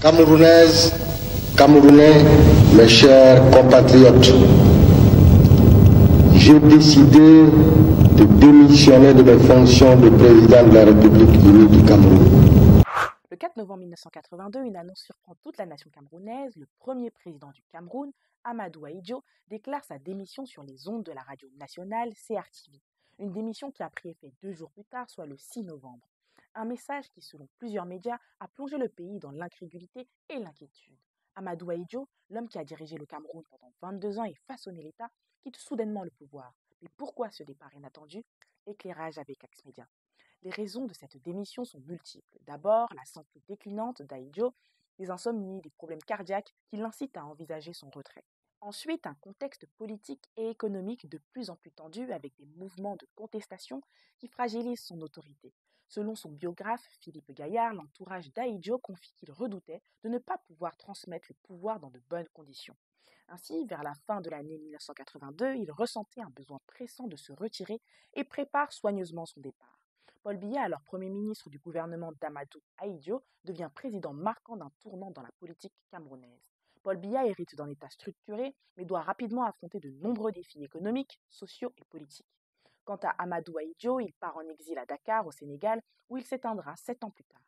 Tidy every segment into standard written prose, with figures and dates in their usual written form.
Camerounaises, Camerounais, mes chers compatriotes, j'ai décidé de démissionner de mes fonctions de président de la République unie du Cameroun. Le 4 novembre 1982, une annonce surprend toute la nation camerounaise. Le premier président du Cameroun, Amadou Ahidjo, déclare sa démission sur les ondes de la radio nationale CRTV. Une démission qui a pris effet 2 jours plus tard, soit le 6 novembre. Un message qui, selon plusieurs médias, a plongé le pays dans l'incrédulité et l'inquiétude. Amadou Ahidjo, l'homme qui a dirigé le Cameroun pendant 22 ans et façonné l'État, quitte soudainement le pouvoir. Mais pourquoi ce départ inattendu? Éclairage avec Axmedia. Les raisons de cette démission sont multiples. D'abord, la santé déclinante d'Ahidjo, des insomnies, des problèmes cardiaques qui l'incitent à envisager son retrait. Ensuite, un contexte politique et économique de plus en plus tendu avec des mouvements de contestation qui fragilisent son autorité. Selon son biographe, Philippe Gaillard, l'entourage d'Ahidjo confie qu'il redoutait de ne pas pouvoir transmettre le pouvoir dans de bonnes conditions. Ainsi, vers la fin de l'année 1982, il ressentait un besoin pressant de se retirer et prépare soigneusement son départ. Paul Biya, alors Premier ministre du gouvernement d'Amadou Ahidjo, devient président marquant d'un tournant dans la politique camerounaise. Paul Biya hérite d'un État structuré, mais doit rapidement affronter de nombreux défis économiques, sociaux et politiques. Quant à Amadou Ahidjo, il part en exil à Dakar, au Sénégal, où il s'éteindra 7 ans plus tard.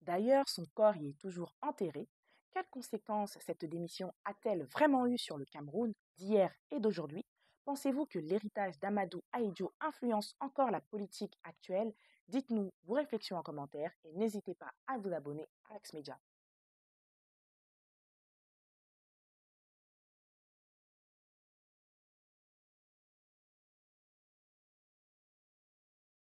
D'ailleurs, son corps y est toujours enterré. Quelles conséquences cette démission a-t-elle vraiment eu sur le Cameroun d'hier et d'aujourd'hui? Pensez-vous que l'héritage d'Amadou Ahidjo influence encore la politique actuelle? Dites-nous vos réflexions en commentaire et n'hésitez pas à vous abonner à Axmedia.